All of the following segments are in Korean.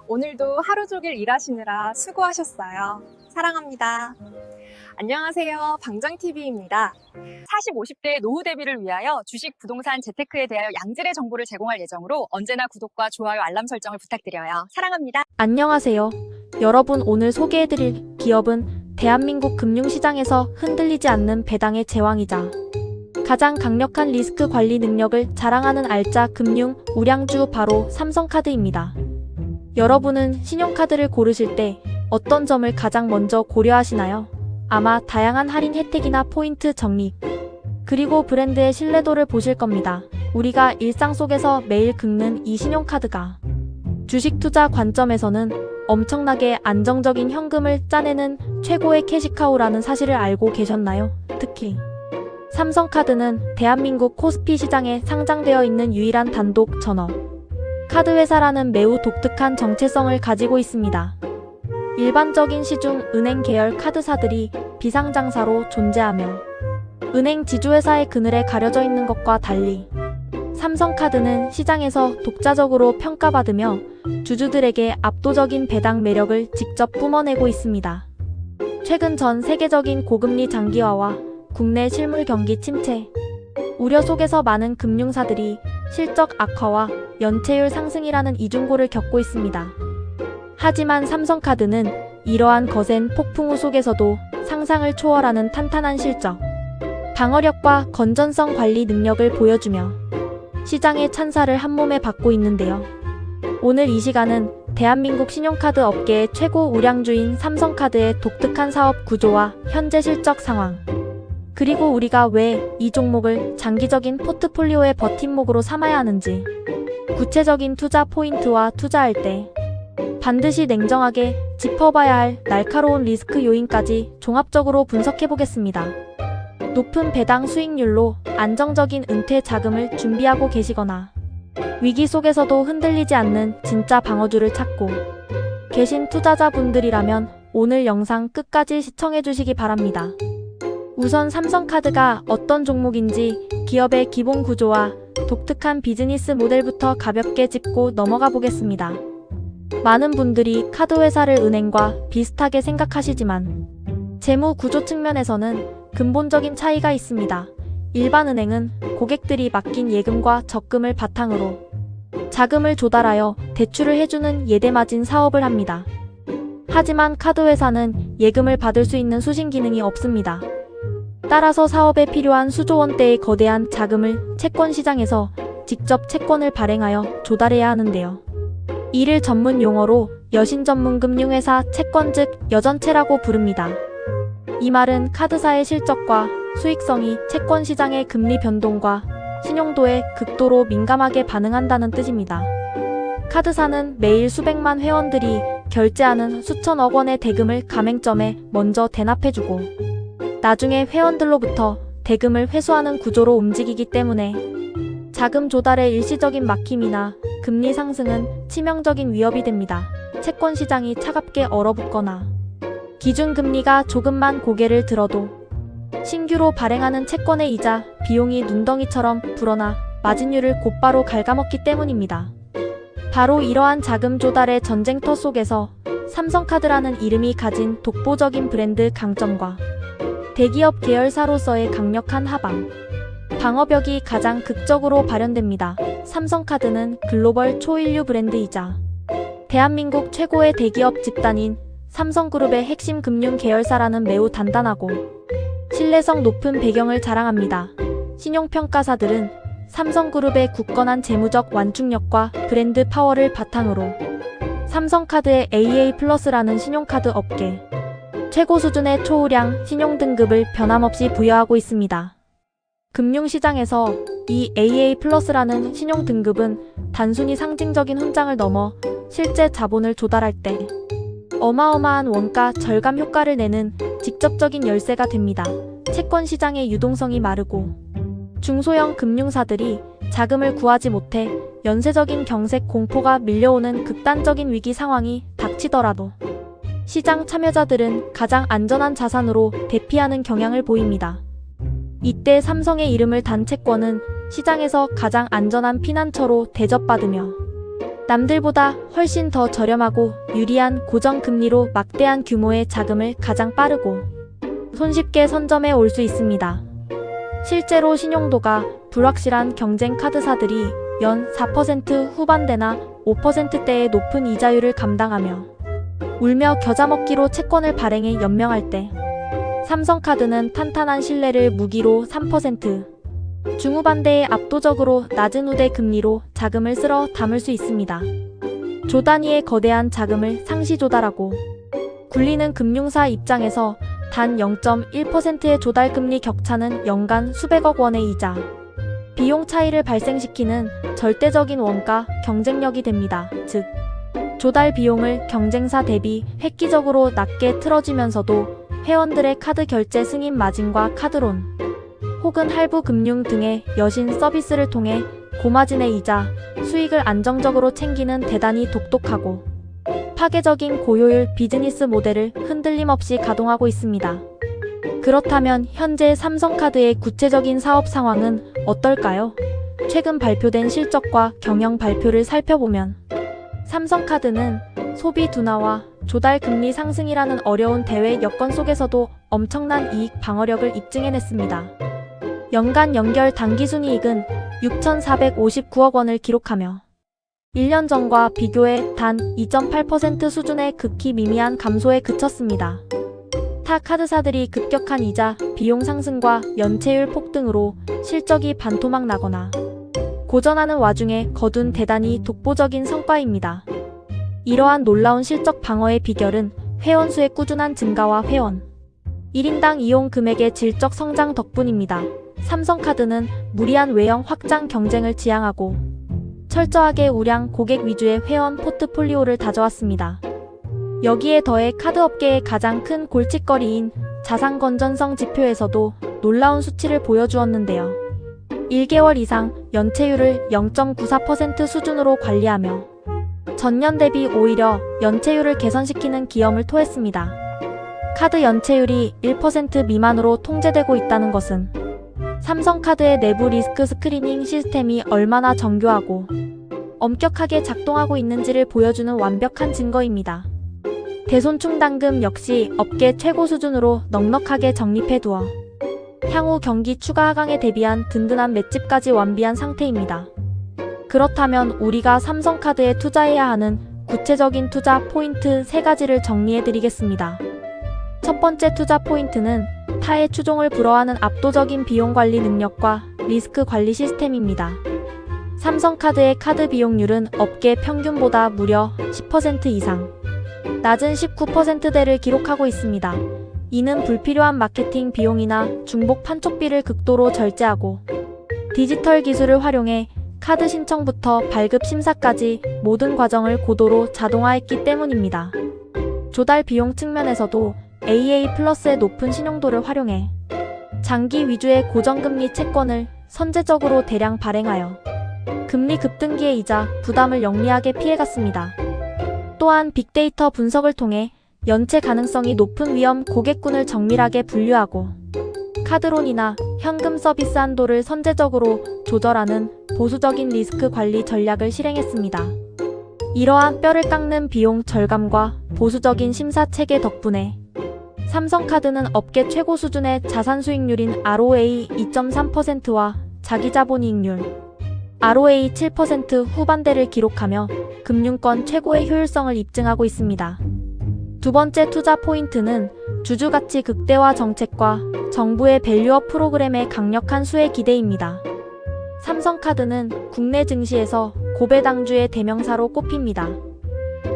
오늘도 하루 종일 일하시느라 수고하셨어요. 사랑합니다. 안녕하세요. 방정TV입니다. 40, 50대 노후 대비를 위하여 주식, 부동산, 재테크에 대하여 양질의 정보를 제공할 예정으로 언제나 구독과 좋아요, 알람 설정을 부탁드려요. 사랑합니다. 안녕하세요. 여러분, 오늘 소개해드릴 기업은 대한민국 금융시장에서 흔들리지 않는 배당의 제왕이자 가장 강력한 리스크 관리 능력을 자랑하는 알짜 금융 우량주, 바로 삼성카드입니다. 여러분은 신용카드를 고르실 때 어떤 점을 가장 먼저 고려하시나요? 아마 다양한 할인 혜택이나 포인트 적립, 그리고 브랜드의 신뢰도를 보실 겁니다. 우리가 일상 속에서 매일 긁는 이 신용카드가 주식 투자 관점에서는 엄청나게 안정적인 현금을 짜내는 최고의 캐시카우라는 사실을 알고 계셨나요? 특히 삼성카드는 대한민국 코스피 시장에 상장되어 있는 유일한 단독 전업 카드 회사라는 매우 독특한 정체성을 가지고 있습니다. 일반적인 시중 은행 계열 카드사들이 비상장사로 존재하며 은행 지주회사의 그늘에 가려져 있는 것과 달리 삼성카드는 시장에서 독자적으로 평가받으며 주주들에게 압도적인 배당 매력을 직접 뿜어내고 있습니다. 최근 전 세계적인 고금리 장기화와 국내 실물 경기 침체 우려 속에서 많은 금융사들이 실적 악화와 연체율 상승이라는 이중고를 겪고 있습니다. 하지만 삼성카드는 이러한 거센 폭풍우 속에서도 상상을 초월하는 탄탄한 실적, 방어력과 건전성 관리 능력을 보여주며 시장의 찬사를 한몸에 받고 있는데요. 오늘 이 시간은 대한민국 신용카드 업계의 최고 우량주인 삼성카드의 독특한 사업 구조와 현재 실적 상황, 그리고 우리가 왜 이 종목을 장기적인 포트폴리오의 버팀목으로 삼아야 하는지, 구체적인 투자 포인트와 투자할 때 반드시 냉정하게 짚어봐야 할 날카로운 리스크 요인까지 종합적으로 분석해보겠습니다. 높은 배당 수익률로 안정적인 은퇴 자금을 준비하고 계시거나 위기 속에서도 흔들리지 않는 진짜 방어주를 찾고 계신 투자자분들이라면 오늘 영상 끝까지 시청해주시기 바랍니다. 우선 삼성카드가 어떤 종목인지 기업의 기본 구조와 독특한 비즈니스 모델부터 가볍게 짚고 넘어가 보겠습니다. 많은 분들이 카드 회사를 은행과 비슷하게 생각하시지만 재무 구조 측면에서는 근본적인 차이가 있습니다. 일반 은행은 고객들이 맡긴 예금과 적금을 바탕으로 자금을 조달하여 대출을 해주는 예대마진 사업을 합니다. 하지만 카드 회사는 예금을 받을 수 있는 수신 기능이 없습니다. 따라서 사업에 필요한 수조 원대의 거대한 자금을 채권 시장에서 직접 채권을 발행하여 조달해야 하는데요. 이를 전문 용어로 여신 전문 금융회사 채권, 즉 여전채라고 부릅니다. 이 말은 카드사의 실적과 수익성이 채권 시장의 금리 변동과 신용도에 극도로 민감하게 반응한다는 뜻입니다. 카드사는 매일 수백만 회원들이 결제하는 수천억 원의 대금을 가맹점에 먼저 대납해주고 나중에 회원들로부터 대금을 회수하는 구조로 움직이기 때문에 자금 조달의 일시적인 막힘이나 금리 상승은 치명적인 위협이 됩니다. 채권 시장이 차갑게 얼어붙거나 기준금리가 조금만 고개를 들어도 신규로 발행하는 채권의 이자 비용이 눈덩이처럼 불어나 마진율을 곧바로 갉아먹기 때문입니다. 바로 이러한 자금 조달의 전쟁터 속에서 삼성카드라는 이름이 가진 독보적인 브랜드 강점과 대기업 계열사로서의 강력한 하방, 방어벽이 가장 극적으로 발현됩니다. 삼성카드는 글로벌 초일류 브랜드이자 대한민국 최고의 대기업 집단인 삼성그룹의 핵심 금융 계열사라는 매우 단단하고 신뢰성 높은 배경을 자랑합니다. 신용평가사들은 삼성그룹의 굳건한 재무적 완충력과 브랜드 파워를 바탕으로 삼성카드의 AA+라는 신용카드 업계 최고 수준의 초우량 신용 등급을 변함없이 부여하고 있습니다. 금융시장에서 이 AA+라는 신용 등급은 단순히 상징적인 훈장을 넘어 실제 자본을 조달할 때 어마어마한 원가 절감 효과를 내는 직접적인 열쇠가 됩니다. 채권 시장의 유동성이 마르고 중소형 금융사들이 자금을 구하지 못해 연쇄적인 경색 공포가 밀려오는 극단적인 위기 상황이 닥치더라도 시장 참여자들은 가장 안전한 자산으로 대피하는 경향을 보입니다. 이때 삼성의 이름을 단 채권은 시장에서 가장 안전한 피난처로 대접받으며 남들보다 훨씬 더 저렴하고 유리한 고정금리로 막대한 규모의 자금을 가장 빠르고 손쉽게 선점해 올 수 있습니다. 실제로 신용도가 불확실한 경쟁 카드사들이 연 4% 후반대나 5%대의 높은 이자율을 감당하며 울며 겨자 먹기로 채권을 발행해 연명할 때 삼성카드는 탄탄한 신뢰를 무기로 3% 중후반대의 압도적으로 낮은 우대 금리로 자금을 쓸어 담을 수 있습니다. 조 단위의 거대한 자금을 상시 조달하고 굴리는 금융사 입장에서 단 0.1%의 조달 금리 격차는 연간 수백억 원의 이자, 비용 차이를 발생시키는 절대적인 원가 경쟁력이 됩니다. 즉, 조달 비용을 경쟁사 대비 획기적으로 낮게 틀어주면서도 회원들의 카드 결제 승인 마진과 카드론, 혹은 할부 금융 등의 여신 서비스를 통해 고마진의 이자, 수익을 안정적으로 챙기는 대단히 독특하고 파괴적인 고효율 비즈니스 모델을 흔들림 없이 가동하고 있습니다. 그렇다면 현재 삼성카드의 구체적인 사업 상황은 어떨까요? 최근 발표된 실적과 경영 발표를 살펴보면 삼성카드는 소비 둔화와 조달 금리 상승이라는 어려운 대외 여건 속에서도 엄청난 이익 방어력을 입증해냈습니다. 연간 연결 당기순이익은 6,459억 원을 기록하며 1년 전과 비교해 단 2.8% 수준의 극히 미미한 감소에 그쳤습니다. 타 카드사들이 급격한 이자, 비용 상승과 연체율 폭등으로 실적이 반토막 나거나 고전하는 와중에 거둔 대단히 독보적인 성과입니다. 이러한 놀라운 실적 방어의 비결은 회원수의 꾸준한 증가와 회원 1인당 이용 금액의 질적 성장 덕분입니다. 삼성카드는 무리한 외형 확장 경쟁을 지향하고 철저하게 우량 고객 위주의 회원 포트폴리오를 다져왔습니다. 여기에 더해 카드 업계의 가장 큰 골칫거리인 자산 건전성 지표에서도 놀라운 수치를 보여주었는데요. 1개월 이상 연체율을 0.94% 수준으로 관리하며 전년 대비 오히려 연체율을 개선시키는 기염을 토했습니다. 카드 연체율이 1% 미만으로 통제되고 있다는 것은 삼성카드의 내부 리스크 스크리닝 시스템이 얼마나 정교하고 엄격하게 작동하고 있는지를 보여주는 완벽한 증거입니다. 대손충당금 역시 업계 최고 수준으로 넉넉하게 적립해두어 향후 경기 추가 하강에 대비한 든든한 맷집까지 완비한 상태입니다. 그렇다면 우리가 삼성카드에 투자해야 하는 구체적인 투자 포인트 3가지를 정리해드리겠습니다. 첫 번째 투자 포인트는 타의 추종을 불허하는 압도적인 비용 관리 능력과 리스크 관리 시스템입니다. 삼성카드의 카드 비용률은 업계 평균보다 무려 10% 이상, 낮은 19%대를 기록하고 있습니다. 이는 불필요한 마케팅 비용이나 중복 판촉비를 극도로 절제하고 디지털 기술을 활용해 카드 신청부터 발급 심사까지 모든 과정을 고도로 자동화했기 때문입니다. 조달 비용 측면에서도 AA+의 높은 신용도를 활용해 장기 위주의 고정금리 채권을 선제적으로 대량 발행하여 금리 급등기의 이자 부담을 영리하게 피해갔습니다. 또한 빅데이터 분석을 통해 연체 가능성이 높은 위험 고객군을 정밀하게 분류하고 카드론이나 현금 서비스 한도를 선제적으로 조절하는 보수적인 리스크 관리 전략을 실행했습니다. 이러한 뼈를 깎는 비용 절감과 보수적인 심사 체계 덕분에 삼성카드는 업계 최고 수준의 자산 수익률인 ROA 2.3%와 자기자본이익률 ROA 7% 후반대를 기록하며 금융권 최고의 효율성을 입증하고 있습니다. 두 번째 투자 포인트는 주주가치 극대화 정책과 정부의 밸류업 프로그램의 강력한 수혜 기대입니다. 삼성카드는 국내 증시에서 고배당주의 대명사로 꼽힙니다.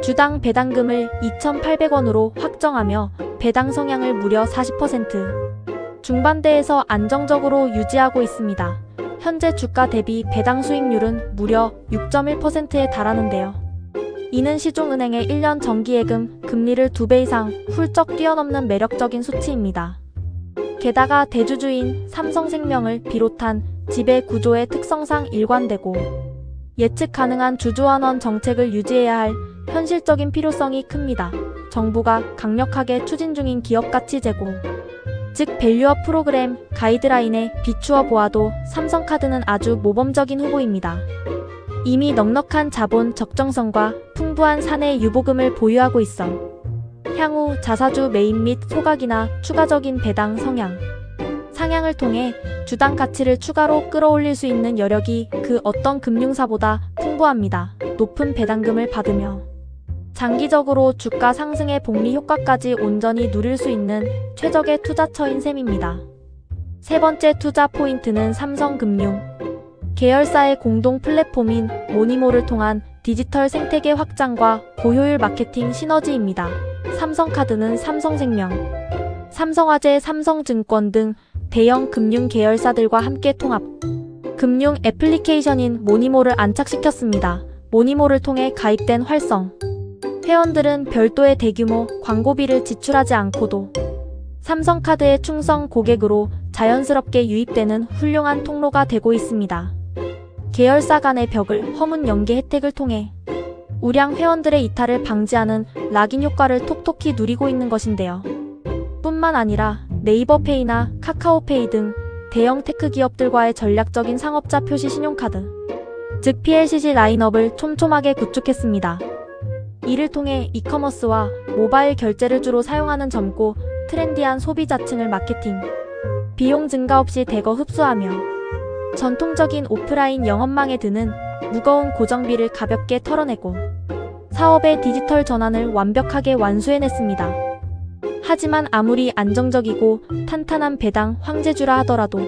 주당 배당금을 2,800원으로 확정하며 배당 성향을 무려 40% 중반대에서 안정적으로 유지하고 있습니다. 현재 주가 대비 배당 수익률은 무려 6.1%에 달하는데요. 이는 시중은행의 1년 정기예금 금리를 2배 이상 훌쩍 뛰어넘는 매력적인 수치입니다. 게다가 대주주인 삼성생명을 비롯한 지배 구조의 특성상 일관되고 예측 가능한 주주환원 정책을 유지해야 할 현실적인 필요성이 큽니다. 정부가 강력하게 추진 중인 기업가치 제고, 즉 밸류업 프로그램 가이드라인에 비추어 보아도 삼성카드는 아주 모범적인 후보입니다. 이미 넉넉한 자본 적정성과 풍부한 사내 유보금을 보유하고 있어 향후 자사주 매입 및 소각이나 추가적인 배당 성향, 상향을 통해 주당 가치를 추가로 끌어올릴 수 있는 여력이 그 어떤 금융사보다 풍부합니다. 높은 배당금을 받으며 장기적으로 주가 상승의 복리 효과까지 온전히 누릴 수 있는 최적의 투자처인 셈입니다. 세 번째 투자 포인트는 삼성금융. 계열사의 공동 플랫폼인 모니모를 통한 디지털 생태계 확장과 고효율 마케팅 시너지입니다. 삼성카드는 삼성생명, 삼성화재, 삼성증권 등 대형 금융 계열사들과 함께 통합 금융 애플리케이션인 모니모를 안착시켰습니다. 모니모를 통해 가입된 활성 회원들은 별도의 대규모 광고비를 지출하지 않고도 삼성카드의 충성 고객으로 자연스럽게 유입되는 훌륭한 통로가 되고 있습니다. 계열사 간의 벽을 허문 연계 혜택을 통해 우량 회원들의 이탈을 방지하는 락인 효과를 톡톡히 누리고 있는 것인데요. 뿐만 아니라 네이버페이나 카카오페이 등 대형 테크 기업들과의 전략적인 상업자 표시 신용카드, 즉 PLCC 라인업을 촘촘하게 구축했습니다. 이를 통해 이커머스와 모바일 결제를 주로 사용하는 젊고 트렌디한 소비자층을 마케팅, 비용 증가 없이 대거 흡수하며 전통적인 오프라인 영업망에 드는 무거운 고정비를 가볍게 털어내고 사업의 디지털 전환을 완벽하게 완수해냈습니다. 하지만 아무리 안정적이고 탄탄한 배당 황제주라 하더라도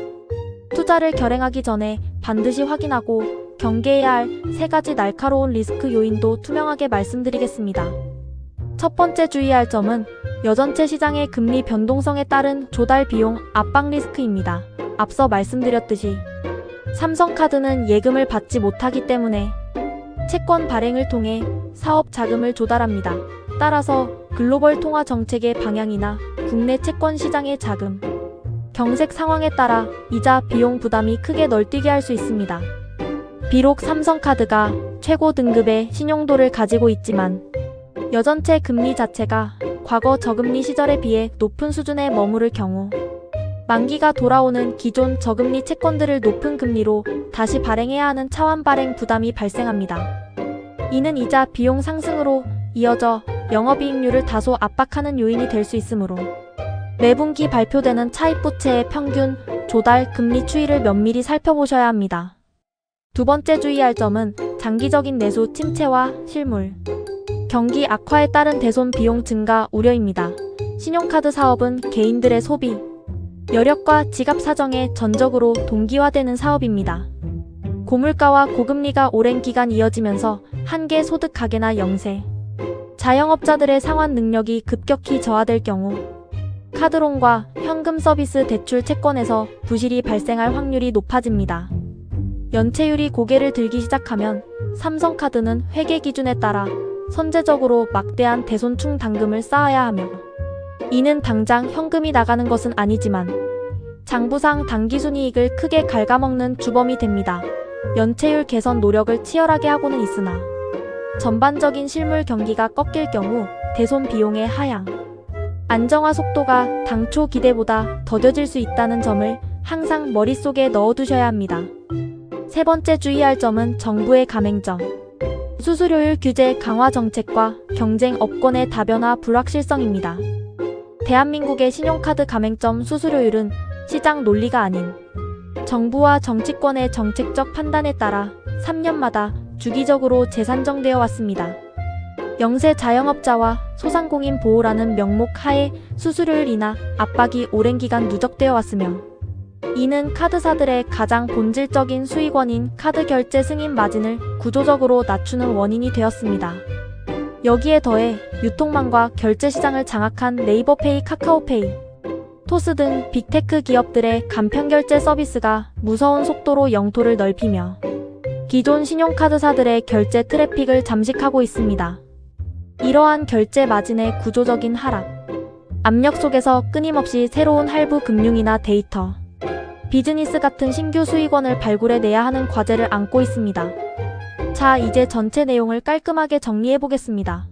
투자를 결행하기 전에 반드시 확인하고 경계해야 할 세 가지 날카로운 리스크 요인도 투명하게 말씀드리겠습니다. 첫 번째 주의할 점은 여전체 시장의 금리 변동성에 따른 조달 비용 압박 리스크입니다. 앞서 말씀드렸듯이 삼성카드는 예금을 받지 못하기 때문에 채권 발행을 통해 사업 자금을 조달합니다. 따라서 글로벌 통화 정책의 방향이나 국내 채권 시장의 자금, 경색 상황에 따라 이자 비용 부담이 크게 널뛰게 할 수 있습니다. 비록 삼성카드가 최고 등급의 신용도를 가지고 있지만 여전체 금리 자체가 과거 저금리 시절에 비해 높은 수준에 머무를 경우 만기가 돌아오는 기존 저금리 채권들을 높은 금리로 다시 발행해야 하는 차환 발행 부담이 발생합니다. 이는 이자 비용 상승으로 이어져 영업이익률을 다소 압박하는 요인이 될 수 있으므로 매분기 발표되는 차입부채의 평균 조달 금리 추이를 면밀히 살펴보셔야 합니다. 두 번째 주의할 점은 장기적인 내수 침체와 실물, 경기 악화에 따른 대손 비용 증가 우려입니다. 신용카드 사업은 개인들의 소비, 여력과 지갑 사정에 전적으로 동기화되는 사업입니다. 고물가와 고금리가 오랜 기간 이어지면서 한계 소득 가계나 영세, 자영업자들의 상환 능력이 급격히 저하될 경우 카드론과 현금 서비스 대출 채권에서 부실이 발생할 확률이 높아집니다. 연체율이 고개를 들기 시작하면 삼성카드는 회계 기준에 따라 선제적으로 막대한 대손충 당금을 쌓아야 하며 이는 당장 현금이 나가는 것은 아니지만 장부상 당기순이익을 크게 갉아먹는 주범이 됩니다. 연체율 개선 노력을 치열하게 하고는 있으나 전반적인 실물 경기가 꺾일 경우 대손 비용의 하향, 안정화 속도가 당초 기대보다 더뎌질 수 있다는 점을 항상 머릿속에 넣어두셔야 합니다. 세 번째 주의할 점은 정부의 가맹점, 수수료율 규제 강화 정책과 경쟁 업권의 다변화 불확실성입니다. 대한민국의 신용카드 가맹점 수수료율은 시장 논리가 아닌 정부와 정치권의 정책적 판단에 따라 3년마다 주기적으로 재산정되어 왔습니다. 영세 자영업자와 소상공인 보호라는 명목 하에 수수료율 인하 압박이 오랜 기간 누적되어 왔으며 이는 카드사들의 가장 본질적인 수익원인 카드 결제 승인 마진을 구조적으로 낮추는 원인이 되었습니다. 여기에 더해 유통망과 결제 시장을 장악한 네이버페이, 카카오페이, 토스 등 빅테크 기업들의 간편 결제 서비스가 무서운 속도로 영토를 넓히며 기존 신용카드사들의 결제 트래픽을 잠식하고 있습니다. 이러한 결제 마진의 구조적인 하락, 압력 속에서 끊임없이 새로운 할부 금융이나 데이터, 비즈니스 같은 신규 수익원을 발굴해내야 하는 과제를 안고 있습니다. 자, 이제 전체 내용을 깔끔하게 정리해보겠습니다.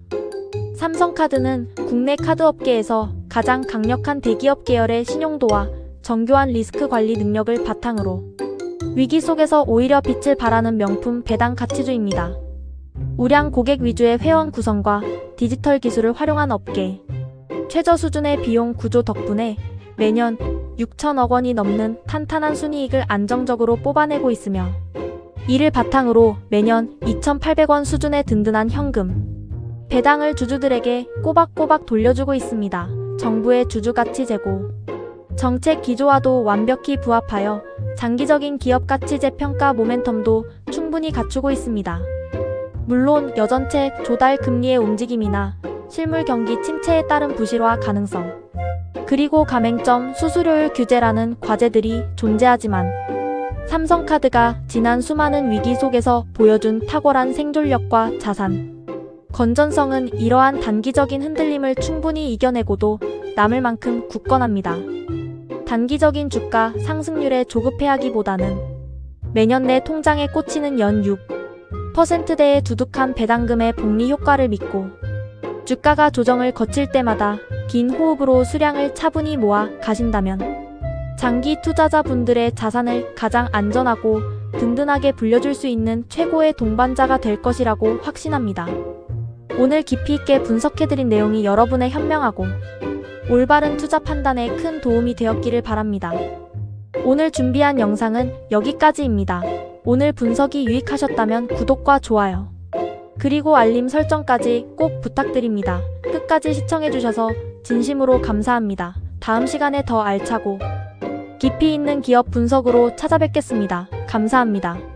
삼성카드는 국내 카드업계에서 가장 강력한 대기업 계열의 신용도와 정교한 리스크 관리 능력을 바탕으로 위기 속에서 오히려 빛을 발하는 명품 배당 가치주입니다. 우량 고객 위주의 회원 구성과 디지털 기술을 활용한 업계, 최저 수준의 비용 구조 덕분에 매년 6천억 원이 넘는 탄탄한 순이익을 안정적으로 뽑아내고 있으며 이를 바탕으로 매년 2,800원 수준의 든든한 현금, 배당을 주주들에게 꼬박꼬박 돌려주고 있습니다. 정부의 주주가치 제고, 정책 기조와도 완벽히 부합하여 장기적인 기업 가치 재평가 모멘텀도 충분히 갖추고 있습니다. 물론 여전체 조달 금리의 움직임이나 실물 경기 침체에 따른 부실화 가능성, 그리고 가맹점 수수료율 규제라는 과제들이 존재하지만 삼성카드가 지난 수많은 위기 속에서 보여준 탁월한 생존력과 자산, 건전성은 이러한 단기적인 흔들림을 충분히 이겨내고도 남을 만큼 굳건합니다. 단기적인 주가 상승률에 조급해하기보다는 매년 내 통장에 꽂히는 연 6%대의 두둑한 배당금의 복리 효과를 믿고 주가가 조정을 거칠 때마다 긴 호흡으로 수량을 차분히 모아 가신다면 장기 투자자분들의 자산을 가장 안전하고 든든하게 불려줄 수 있는 최고의 동반자가 될 것이라고 확신합니다. 오늘 깊이 있게 분석해드린 내용이 여러분의 현명하고 올바른 투자 판단에 큰 도움이 되었기를 바랍니다. 오늘 준비한 영상은 여기까지입니다. 오늘 분석이 유익하셨다면 구독과 좋아요, 그리고 알림 설정까지 꼭 부탁드립니다. 끝까지 시청해주셔서 진심으로 감사합니다. 다음 시간에 더 알차고 깊이 있는 기업 분석으로 찾아뵙겠습니다. 감사합니다.